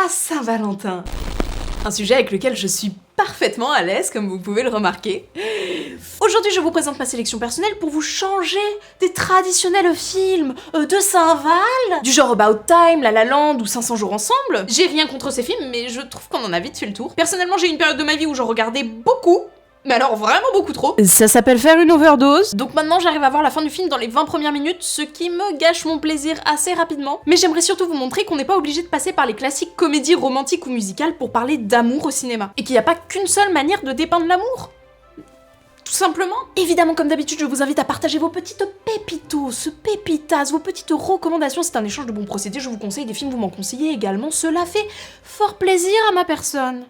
la Saint-Valentin. Un sujet avec lequel je suis parfaitement à l'aise, comme vous pouvez le remarquer. Aujourd'hui, je vous présente ma sélection personnelle pour vous changer des traditionnels films de Saint-Val, du genre About Time, La La Land ou 500 jours ensemble. J'ai rien contre ces films, mais je trouve qu'on en a vite fait le tour. Personnellement, j'ai eu une période de ma vie où j'en regardais beaucoup, mais alors vraiment beaucoup trop. Ça s'appelle faire une overdose. Donc maintenant j'arrive à voir la fin du film dans les 20 premières minutes, ce qui me gâche mon plaisir assez rapidement. Mais j'aimerais surtout vous montrer qu'on n'est pas obligé de passer par les classiques comédies romantiques ou musicales pour parler d'amour au cinéma. Et qu'il n'y a pas qu'une seule manière de dépeindre l'amour. Tout simplement. Évidemment, comme d'habitude, je vous invite à partager vos petites pépitos, pépitas, vos petites recommandations. C'est un échange de bons procédés, je vous conseille des films, vous m'en conseillez également. Cela fait fort plaisir à ma personne.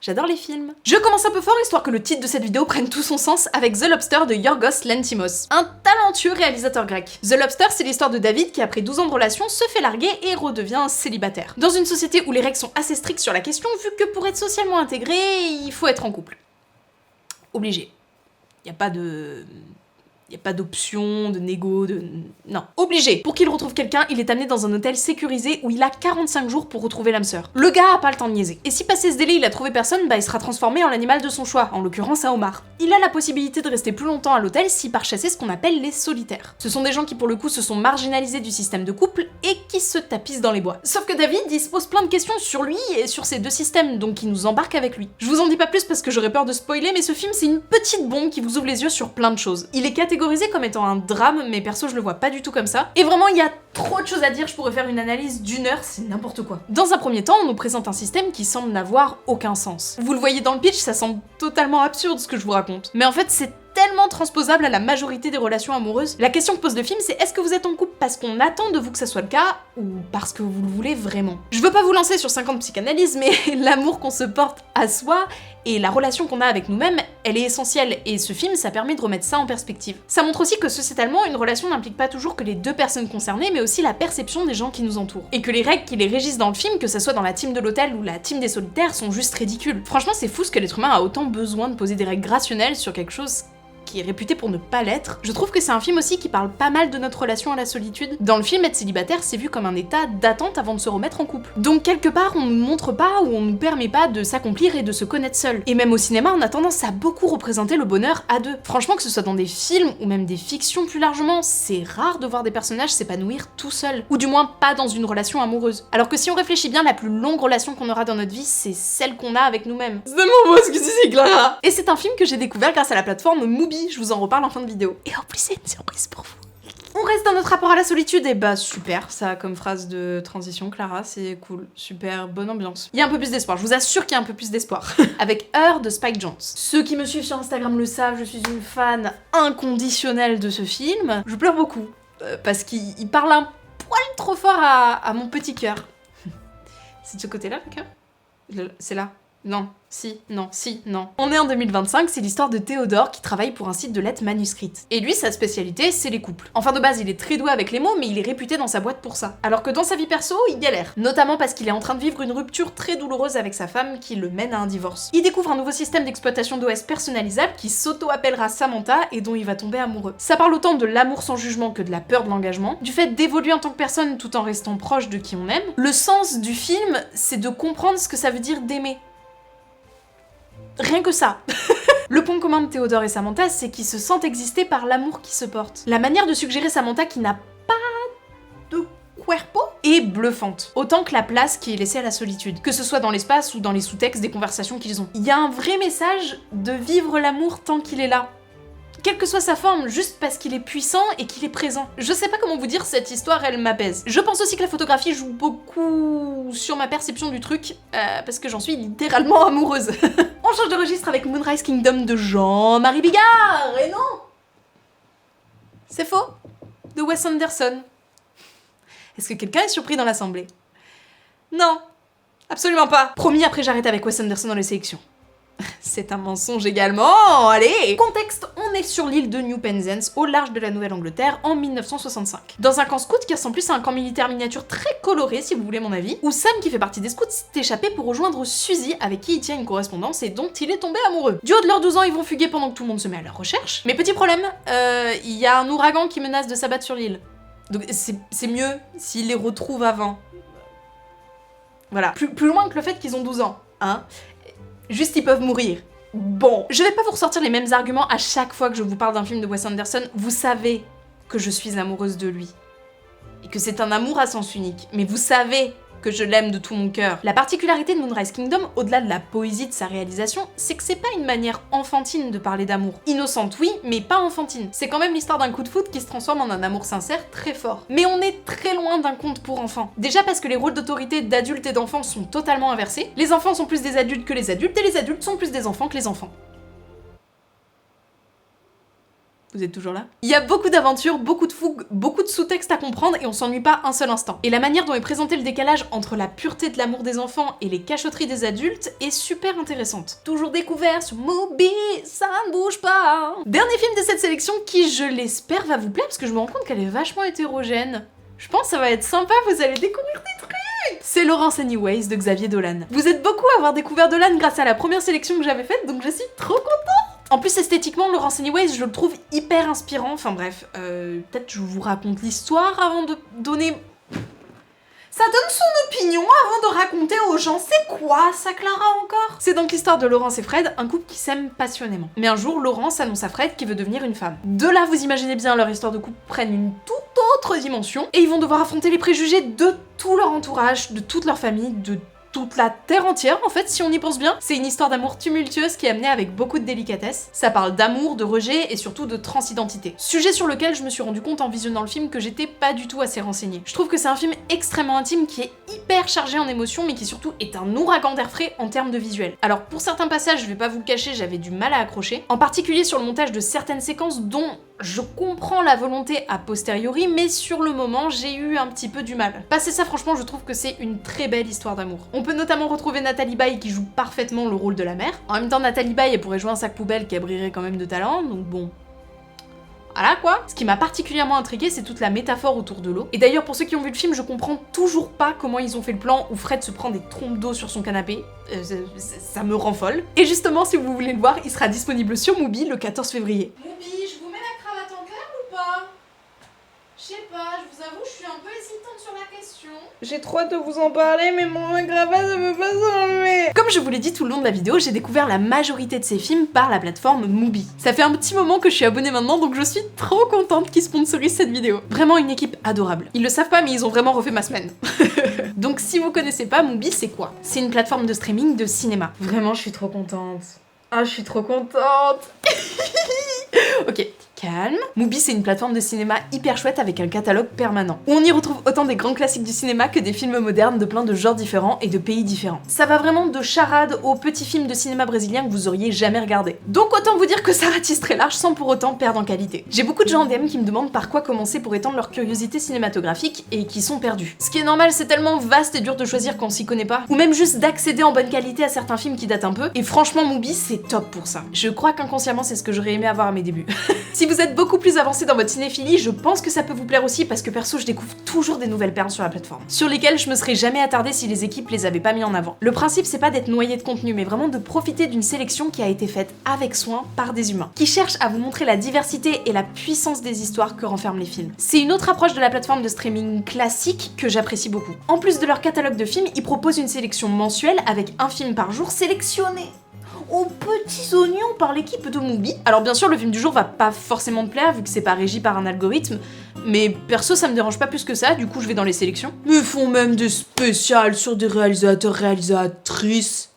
J'adore les films. Je commence un peu fort, histoire que le titre de cette vidéo prenne tout son sens, avec The Lobster de Yorgos Lanthimos, un talentueux réalisateur grec. The Lobster, c'est l'histoire de David qui, après 12 ans de relation, se fait larguer et redevient célibataire. Dans une société où les règles sont assez strictes sur la question, vu que pour être socialement intégré, il faut être en couple. Obligé. Y a pas d'option, de négo, Non. Obligé. Pour qu'il retrouve quelqu'un, il est amené dans un hôtel sécurisé où il a 45 jours pour retrouver l'âme sœur. Le gars a pas le temps de niaiser. Et si passé ce délai il a trouvé personne, bah il sera transformé en l'animal de son choix, en l'occurrence un homard. Il a la possibilité de rester plus longtemps à l'hôtel s'il part chasser ce qu'on appelle les solitaires. Ce sont des gens qui pour le coup se sont marginalisés du système de couple et qui se tapissent dans les bois. Sauf que David il se pose plein de questions sur lui et sur ces deux systèmes, donc il nous embarque avec lui. Je vous en dis pas plus parce que j'aurais peur de spoiler, mais ce film c'est une petite bombe qui vous ouvre les yeux sur plein de choses. Il est catégorisé comme étant un drame, mais perso je le vois pas du tout comme ça. Et vraiment il y a trop de choses à dire, je pourrais faire une analyse d'1 heure, c'est n'importe quoi. Dans un premier temps, on nous présente un système qui semble n'avoir aucun sens. Vous le voyez dans le pitch, ça semble totalement absurde ce que je vous raconte. Mais en fait c'est tellement transposable à la majorité des relations amoureuses. La question que pose le film, c'est est-ce que vous êtes en couple parce qu'on attend de vous que ça soit le cas, ou parce que vous le voulez vraiment? Je veux pas vous lancer sur 50 psychanalyses, mais l'amour qu'on se porte à soi et la relation qu'on a avec nous-mêmes, elle est essentielle, et ce film, ça permet de remettre ça en perspective. Ça montre aussi que sociétalement, une relation n'implique pas toujours que les deux personnes concernées, mais aussi la perception des gens qui nous entourent. Et que les règles qui les régissent dans le film, que ça soit dans la team de l'hôtel ou la team des solitaires, sont juste ridicules. Franchement, c'est fou ce que l'être humain a autant besoin de poser des règles rationnelles sur quelque chose qui est réputé pour ne pas l'être. Je trouve que c'est un film aussi qui parle pas mal de notre relation à la solitude. Dans le film, être célibataire, c'est vu comme un état d'attente avant de se remettre en couple. Donc quelque part, on nous montre pas ou on nous permet pas de s'accomplir et de se connaître seul. Et même au cinéma, on a tendance à beaucoup représenter le bonheur à deux. Franchement, que ce soit dans des films ou même des fictions plus largement, c'est rare de voir des personnages s'épanouir tout seuls. Ou du moins pas dans une relation amoureuse. Alors que si on réfléchit bien, la plus longue relation qu'on aura dans notre vie, c'est celle qu'on a avec nous-mêmes. C'est tellement beau ce que c'est, Clara! Et c'est un film que j'ai découvert grâce à la plateforme Mubi. Je vous en reparle en fin de vidéo. Et en plus, c'est une surprise pour vous. On reste dans notre rapport à la solitude, et bah super, ça comme phrase de transition, Clara, c'est cool, super, bonne ambiance. Il y a un peu plus d'espoir, je vous assure qu'il y a un peu plus d'espoir. Avec Her de Spike Jonze. Ceux qui me suivent sur Instagram le savent, je suis une fan inconditionnelle de ce film. Je pleure beaucoup, parce qu'il parle un poil trop fort à mon petit cœur. C'est de ce côté-là, le cœur? C'est là. Non, si, non, si, non. On est en 2025, c'est l'histoire de Théodore qui travaille pour un site de lettres manuscrites. Et lui, sa spécialité, c'est les couples. Enfin, de base, il est très doué avec les mots, mais il est réputé dans sa boîte pour ça. Alors que dans sa vie perso, il galère. Notamment parce qu'il est en train de vivre une rupture très douloureuse avec sa femme qui le mène à un divorce. Il découvre un nouveau système d'exploitation d'OS personnalisable qui s'auto-appellera Samantha et dont il va tomber amoureux. Ça parle autant de l'amour sans jugement que de la peur de l'engagement, du fait d'évoluer en tant que personne tout en restant proche de qui on aime. Le sens du film, c'est de comprendre ce que ça veut dire d'aimer. Rien que ça. Le point commun de Théodore et Samantha, c'est qu'ils se sentent exister par l'amour qui se porte. La manière de suggérer Samantha qui n'a pas de cuerpo est bluffante. Autant que la place qui est laissée à la solitude. Que ce soit dans l'espace ou dans les sous-textes des conversations qu'ils ont. Il y a un vrai message de vivre l'amour tant qu'il est là. Quelle que soit sa forme, juste parce qu'il est puissant et qu'il est présent. Je sais pas comment vous dire, cette histoire, elle m'apaise. Je pense aussi que la photographie joue beaucoup sur ma perception du truc, parce que j'en suis littéralement amoureuse. On change de registre avec Moonrise Kingdom de Jean-Marie Bigard, et non! C'est faux, de Wes Anderson. Est-ce que quelqu'un est surpris dans l'assemblée? Non, absolument pas. Promis, après j'arrête avec Wes Anderson dans les sélections. C'est un mensonge également, allez! Contexte, on est sur l'île de New Penzance, au large de la Nouvelle-Angleterre, en 1965. Dans un camp scout qui ressemble plus à un camp militaire miniature très coloré, si vous voulez mon avis, où Sam, qui fait partie des scouts, s'est échappé pour rejoindre Suzy, avec qui il tient une correspondance et dont il est tombé amoureux. Du haut de leurs 12 ans, ils vont fuguer pendant que tout le monde se met à leur recherche. Mais petit problème, il y a un ouragan qui menace de s'abattre sur l'île. Donc c'est mieux s'ils les retrouvent avant. Voilà, plus loin que le fait qu'ils ont 12 ans, hein. Juste ils peuvent mourir. Bon, je vais pas vous ressortir les mêmes arguments à chaque fois que je vous parle d'un film de Wes Anderson, vous savez que je suis amoureuse de lui. Et que c'est un amour à sens unique, mais vous savez que je l'aime de tout mon cœur. La particularité de Moonrise Kingdom, au-delà de la poésie de sa réalisation, c'est que c'est pas une manière enfantine de parler d'amour. Innocente oui, mais pas enfantine. C'est quand même l'histoire d'un coup de foudre qui se transforme en un amour sincère très fort. Mais on est très loin d'un conte pour enfants. Déjà parce que les rôles d'autorité d'adultes et d'enfants sont totalement inversés. Les enfants sont plus des adultes que les adultes, et les adultes sont plus des enfants que les enfants. Vous êtes toujours là? Il y a beaucoup d'aventures, beaucoup de fougue, beaucoup de sous-textes à comprendre et on s'ennuie pas un seul instant. Et la manière dont est présenté le décalage entre la pureté de l'amour des enfants et les cachotteries des adultes est super intéressante. Toujours découvert sur Mubi, ça ne bouge pas. Dernier film de cette sélection qui, je l'espère, va vous plaire parce que je me rends compte qu'elle est vachement hétérogène. Je pense que ça va être sympa, vous allez découvrir des trucs. C'est Laurence Anyways de Xavier Dolan. Vous êtes beaucoup à avoir découvert Dolan grâce à la première sélection que j'avais faite, donc je suis trop contente. En plus, esthétiquement, Laurence Anyways, je le trouve hyper inspirant. Enfin bref, peut-être je vous raconte l'histoire avant de donner... Ça donne son opinion avant de raconter aux gens c'est quoi ça, Clara, encore? C'est donc l'histoire de Laurence et Fred, un couple qui s'aime passionnément. Mais un jour, Laurence annonce à Fred qu'il veut devenir une femme. De là, vous imaginez bien, leur histoire de couple prenne une toute autre dimension, et ils vont devoir affronter les préjugés de tout leur entourage, de toute leur famille, de toute la terre entière, en fait, si on y pense bien. C'est une histoire d'amour tumultueuse qui est amenée avec beaucoup de délicatesse. Ça parle d'amour, de rejet et surtout de transidentité. Sujet sur lequel je me suis rendu compte en visionnant le film que j'étais pas du tout assez renseignée. Je trouve que c'est un film extrêmement intime qui est hyper chargé en émotions mais qui surtout est un ouragan d'air frais en termes de visuel. Alors pour certains passages, je vais pas vous le cacher, j'avais du mal à accrocher. En particulier sur le montage de certaines séquences dont je comprends la volonté a posteriori, mais sur le moment, j'ai eu un petit peu du mal. Passé ça, franchement, je trouve que c'est une très belle histoire d'amour. On peut notamment retrouver Nathalie Baye qui joue parfaitement le rôle de la mère. En même temps, Nathalie Baye, elle pourrait jouer un sac poubelle qui abrirait quand même de talent, donc bon... Voilà quoi. Ce qui m'a particulièrement intriguée, c'est toute la métaphore autour de l'eau. Et d'ailleurs, pour ceux qui ont vu le film, je comprends toujours pas comment ils ont fait le plan où Fred se prend des trompes d'eau sur son canapé. Ça me rend folle. Et justement, si vous voulez le voir, il sera disponible sur Mubi le 14 février. Mubi, je vous mets la cravate en vert ou pas? Je sais pas, je vous avoue, je suis un peu hésitante sur la question. J'ai trop hâte de vous en parler, mais mon cravate ne veut pas s'enlever. Comme je vous l'ai dit tout le long de la vidéo, j'ai découvert la majorité de ces films par la plateforme Mubi. Ça fait un petit moment que je suis abonnée maintenant, donc je suis trop contente qu'ils sponsorisent cette vidéo. Vraiment une équipe adorable. Ils le savent pas, mais ils ont vraiment refait ma semaine. Donc si vous connaissez pas, Mubi, c'est quoi? C'est une plateforme de streaming de cinéma. Vraiment, je suis trop contente. Ah, je suis trop contente. Ok, calme. Mubi, c'est une plateforme de cinéma hyper chouette avec un catalogue permanent, où on y retrouve autant des grands classiques du cinéma que des films modernes de plein de genres différents et de pays différents. Ça va vraiment de charade aux petits films de cinéma brésilien que vous auriez jamais regardé. Donc autant vous dire que ça ratisse très large sans pour autant perdre en qualité. J'ai beaucoup de gens en DM qui me demandent par quoi commencer pour étendre leur curiosité cinématographique et qui sont perdus. Ce qui est normal, c'est tellement vaste et dur de choisir quand on s'y connaît pas, ou même juste d'accéder en bonne qualité à certains films qui datent un peu, et franchement Mubi c'est top pour ça. Je crois qu'inconsciemment c'est ce que j'aurais aimé avoir à mes débuts. Si vous êtes beaucoup plus avancé dans votre cinéphilie, je pense que ça peut vous plaire aussi parce que perso je découvre toujours des nouvelles perles sur la plateforme, sur lesquelles je me serais jamais attardée si les équipes les avaient pas mis en avant. Le principe c'est pas d'être noyé de contenu, mais vraiment de profiter d'une sélection qui a été faite avec soin par des humains, qui cherchent à vous montrer la diversité et la puissance des histoires que renferment les films. C'est une autre approche de la plateforme de streaming classique que j'apprécie beaucoup. En plus de leur catalogue de films, ils proposent une sélection mensuelle avec un film par jour sélectionné aux petits oignons par l'équipe de Mubi. Alors bien sûr, le film du jour va pas forcément te plaire vu que c'est pas régi par un algorithme, mais perso ça me dérange pas plus que ça, du coup je vais dans les sélections. Mais ils font même des spéciales sur des réalisateurs, réalisatrices.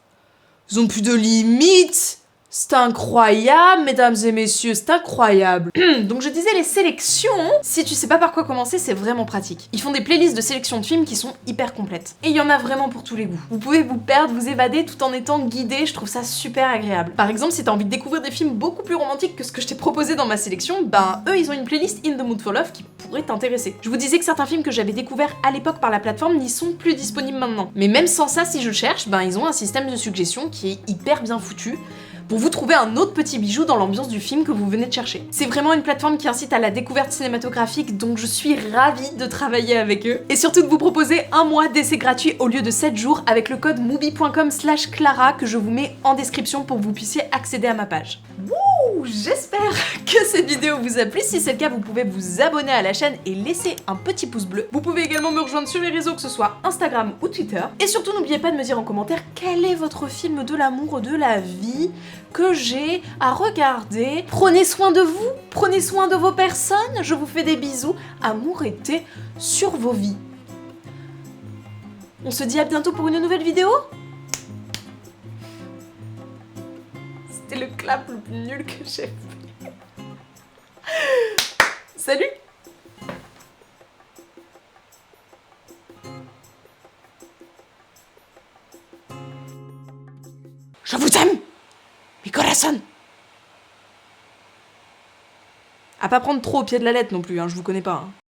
Ils ont plus de limites. C'est incroyable, mesdames et messieurs, c'est incroyable. Donc je disais les sélections, si tu sais pas par quoi commencer, c'est vraiment pratique. Ils font des playlists de sélection de films qui sont hyper complètes. Et il y en a vraiment pour tous les goûts. Vous pouvez vous perdre, vous évader tout en étant guidé, je trouve ça super agréable. Par exemple, si t'as envie de découvrir des films beaucoup plus romantiques que ce que je t'ai proposé dans ma sélection, ben eux ils ont une playlist In the Mood for Love qui pourrait t'intéresser. Je vous disais que certains films que j'avais découverts à l'époque par la plateforme n'y sont plus disponibles maintenant. Mais même sans ça, si je cherche, ben ils ont un système de suggestion qui est hyper bien foutu, pour vous trouver un autre petit bijou dans l'ambiance du film que vous venez de chercher. C'est vraiment une plateforme qui incite à la découverte cinématographique, donc je suis ravie de travailler avec eux. Et surtout de vous proposer un mois d'essai gratuit au lieu de 7 jours avec le code mubi.com/Clara que je vous mets en description pour que vous puissiez accéder à ma page. Wouh! J'espère que cette vidéo vous a plu. Si c'est le cas, vous pouvez vous abonner à la chaîne et laisser un petit pouce bleu. Vous pouvez également me rejoindre sur les réseaux, que ce soit Instagram ou Twitter. Et surtout, n'oubliez pas de me dire en commentaire quel est votre film de l'amour, de la vie que j'ai à regarder. Prenez soin de vous, prenez soin de vos personnes. Je vous fais des bisous. Amour et thé sur vos vies. On se dit à bientôt pour une nouvelle vidéo. C'était le clap le plus nul que j'ai fait. Salut! Je vous aime! Mi corazón! À pas prendre trop au pied de la lettre non plus, hein, je vous connais pas. Hein.